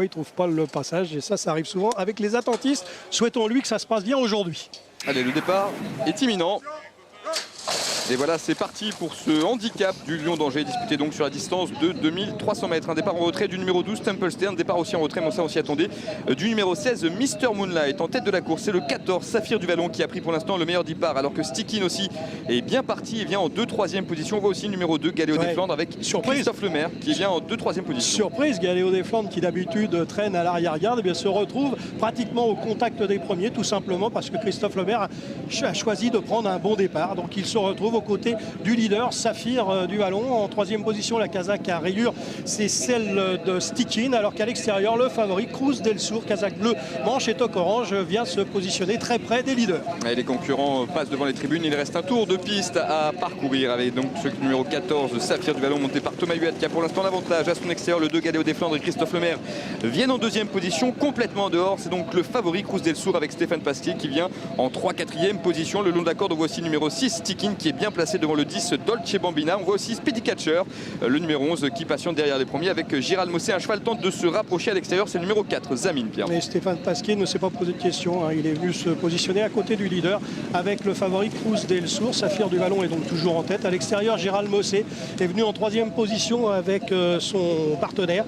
il ne trouve pas le passage et ça arrive souvent avec les attentistes. Souhaitons-lui que ça se passe bien aujourd'hui. Allez, le départ est imminent. Et voilà, c'est parti pour ce handicap du Lion d'Angers, disputé donc sur la distance de 2300 mètres. Un départ en retrait du numéro 12, Temple Stern. Départ aussi en retrait, mais ça on s'y attendait, du numéro 16, Mr Moonlight. En tête de la course, c'est le 14, Saphir du Vallon, qui a pris pour l'instant le meilleur départ, alors que Stickin aussi est bien parti et vient en 2-3e position. On voit aussi le numéro 2, Galéo des Flandres, avec Christophe Lemaire, qui vient en 2-3e position. Surprise, Galéo des Flandres, qui d'habitude traîne à l'arrière-garde, eh se retrouve pratiquement au contact des premiers, tout simplement parce que Christophe Lemaire a choisi de prendre un bon départ. Donc il se retrouve aux côtés du leader, Saphir du Vallon. En 3e position, la Kazakh à rayure, c'est celle de Stickin, alors qu'à l'extérieur, le favori, Cruz del Sur, Kazakh bleu, manche et toque orange, vient se positionner très près des leaders. Et les concurrents passent devant les tribunes. Il reste un tour de piste à parcourir avec donc ce numéro 14, Saphir du Vallon, monté par Thomas Huet, qui a pour l'instant l'avantage. À son extérieur, le 2, Galéo des Flandres et Christophe Lemaire viennent en 2e position, complètement dehors. C'est donc le favori, Cruz del Sur, avec Stéphane Pasquier, qui vient en 3-4e position. Le long de la corde, on voit aussi le numéro 6, Stickin, qui est bien placé devant le 10, Dolce Bambina. On voit aussi Speedy Catcher, le numéro 11, qui patiente derrière les premiers avec Gérald Mossé. Un cheval tente de se rapprocher à l'extérieur, c'est le numéro 4, Zamine, Pierre. Mais Stéphane Pasquier ne s'est pas posé de questions, hein. Il est venu se positionner à côté du leader avec le favori Cruz del Sur. Saphir du Vallon est donc toujours en tête. À l'extérieur, Gérald Mossé est venu en 3e position avec son partenaire,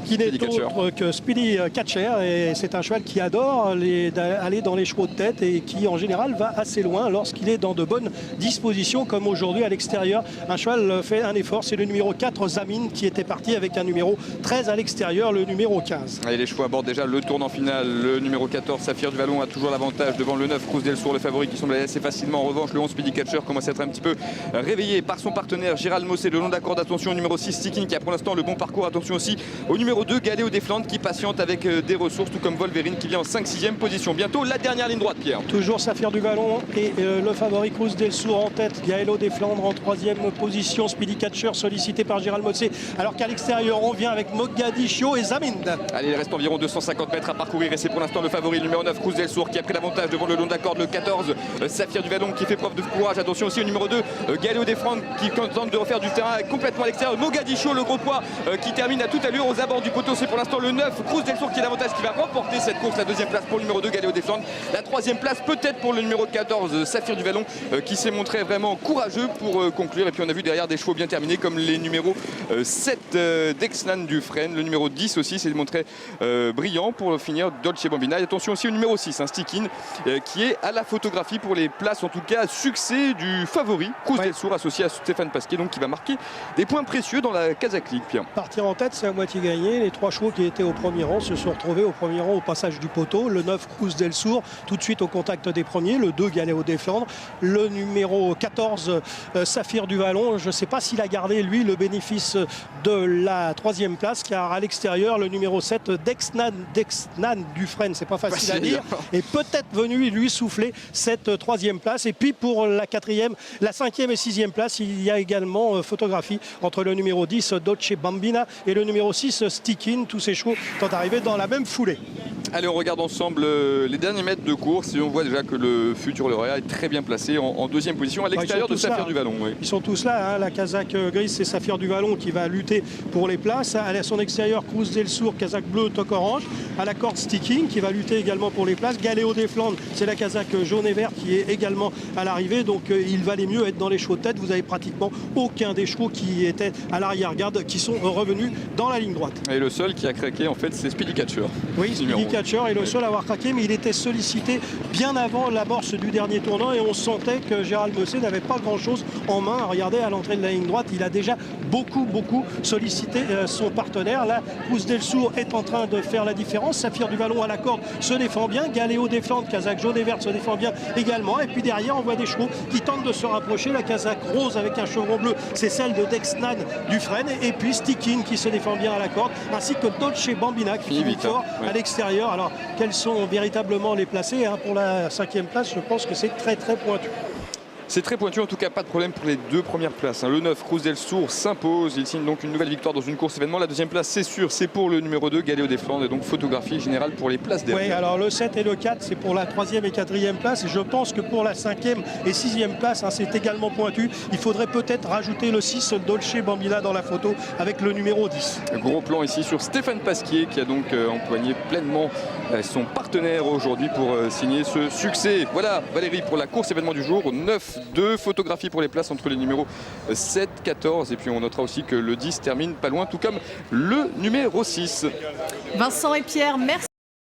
qui n'est autre que Speedy Catcher, et c'est un cheval qui adore aller dans les chevaux de tête et qui en général va assez loin lorsqu'il est dans de bonnes dispositions, comme aujourd'hui à l'extérieur. Un cheval fait un effort, c'est le numéro 4, Zamine, qui était parti avec un numéro 13 à l'extérieur, le numéro 15. Et les chevaux abordent déjà le tournant final. Le numéro 14, Saphir du Vallon, a toujours l'avantage devant le 9, Cruz del Sur, le favori, qui semble aller assez facilement. En revanche, le 11, Speedy Catcher, commence à être un petit peu réveillé par son partenaire Gérald Mossé. Le long d'accord d'attention au numéro 6, Stickin, qui a pour l'instant le bon parcours. Attention aussi au numéro 2, Galéo des Flandres, qui patiente avec des ressources, tout comme Wolverine, qui vient en 5-6e position. Bientôt la dernière ligne droite, Pierre. Toujours Saphir du Vallon et le favori Cruz del Sur en tête. Galéo des Flandres en 3e position. Speedy Catcher sollicité par Gérald Mossé, alors qu'à l'extérieur on vient avec Mogadiscio et Zaminde. Allez, il reste environ 250 mètres à parcours et c'est pour l'instant le favori, le numéro 9, Cruz del Sur, qui a pris l'avantage devant le long de la corde. Le 14, Saphir du Vallon, qui fait preuve de courage. Attention aussi au numéro 2, Galéo des Flandres, qui tente de refaire du terrain complètement à l'extérieur. Mogadiscio, le gros poids, qui termine à toute allure aux abords du poteau. C'est pour l'instant le 9, Cruz del Sur, qui est l'avantage, qui va remporter cette course. La 2e place pour le numéro 2, Galéo des Flandres. La 3e place peut-être pour le numéro 14, Saphir du Vallon, qui s'est montré vraiment courageux pour conclure. Et puis on a vu derrière des chevaux bien terminés, comme les numéros 7, Dexnan Dufresne. Le numéro 10 aussi s'est montré brillant pour finir, Dolce Bambina. Et attention aussi au numéro 6, Stickin, qui est à la photographie pour les places, en tout cas succès du favori, Cruz del Sur, associé à Stéphane Pasquier, donc qui va marquer des points précieux dans la Kazakh League, Pierre. Partir en tête, c'est à moitié gagné. Les 3 chevaux qui étaient au premier rang se sont retrouvés au premier rang au passage du poteau. Le 9, Cruz del Sur, tout de suite au contact des premiers. Le 2, Galéo des Flandres. Le numéro 14, Saphir du Vallon. Je ne sais pas s'il a gardé, lui, le bénéfice de la 3e place, car à l'extérieur, le numéro 7, Dexnan Dufresne, c'est pas facile à dire, est peut-être venu lui souffler cette 3e place. Et puis pour la 4e, la 5e et 6e place, il y a également photographie entre le numéro 10, Dolce Bambina, et le numéro 6, Stickin. Tous ces chevaux sont arrivés dans la même foulée. Allez, on regarde ensemble les derniers mètres de course et on voit déjà que le futur lauréat est très bien placé en 2e position à l'extérieur de Saphir du Vallon. Oui. Ils sont tous là, hein. La Kazakh grise, c'est Saphir du Vallon qui va lutter pour les places. À son extérieur, Cruz del Sur, Kazakh bleu, toque orange. À la corde, Stickin, qui va lutter également pour les places. Galéo des Flandres, c'est la Kazakh jaune et vert qui est également à l'arrivée. Donc il valait mieux être dans les chevaux de tête. Vous avez pratiquement aucun des chevaux qui étaient à l'arrière-garde qui sont revenus dans la ligne droite. Et le seul qui a craqué, en fait, c'est Speedy Catcher. Oui, Speedy Catcher est le seul à avoir craqué, mais il était sollicité bien avant l'amorce du dernier tournant et on sentait que Gérald Mossé n'avait pas grand-chose en main. Regardez, à l'entrée de la ligne droite, il a déjà beaucoup sollicité son partenaire. Là, Cruz del Sur est en train de faire la différence. Saphir du Vallon à la corde se défend bien. Galéo des Flandres, Kazakh jaune et verte, se défend bien également. Et puis derrière, on voit des chevaux qui tentent de se rapprocher. La Kazakh rose avec un chevron bleu, c'est celle de Dexnan Dufresne. Et puis Stickin qui se défend bien à la corde, ainsi que Dolce Bambina qui finit fort à l'extérieur. Alors, quels sont véritablement les placés, hein, pour la 5e place? Je pense que c'est très pointu. C'est très pointu, en tout cas pas de problème pour les 2 premières places. Le 9, Cruz del Sur, s'impose. Il signe donc une nouvelle victoire dans une course événement. La 2e place, c'est sûr, c'est pour le numéro 2, Galéo des Flandres. Et donc photographie générale pour les places derrière. Oui, alors le 7 et le 4, c'est pour la 3e et 4e place. Et je pense que pour la 5e et 6e place, c'est également pointu. Il faudrait peut-être rajouter le 6, Dolce Bambina, dans la photo avec le numéro 10. Gros plan ici sur Stéphane Pasquier qui a donc empoigné pleinement son partenaire aujourd'hui pour signer ce succès. Voilà Valérie pour la course événement du jour. 9-2, photographie pour les places entre les numéros 7, 14 et puis on notera aussi que le 10 termine pas loin, tout comme le numéro 6. Vincent et Pierre, merci.